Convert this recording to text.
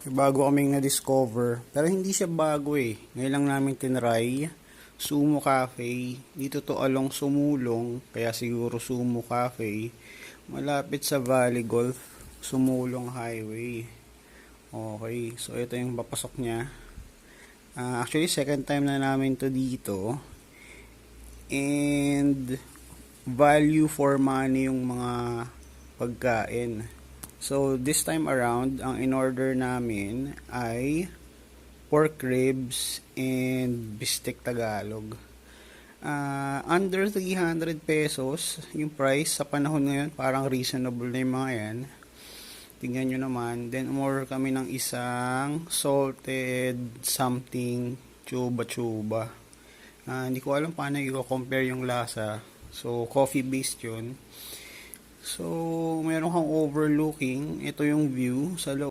Bago kaming na-discover. Pero hindi siya bago eh. Ngayon lang namin tinry. Sumo Cafe. Dito to along Sumulong. Kaya siguro Sumo Cafe. Malapit sa Valley Golf. Sumulong Highway. Okay. So ito yung papasok niya. Actually second time na namin to dito. And value for money yung mga pagkain. So, this time around, ang in-order namin ay pork ribs and bistek Tagalog. Under 300 pesos yung price sa panahon ngayon. Parang reasonable na yung mga yan. Tingnan nyo naman. Then, umorder kami ng isang salted something chuba-chuba. Hindi ko alam paano i-compare yung lasa. So, coffee-based yun. So, meron kang overlooking. Ito yung view sa loob.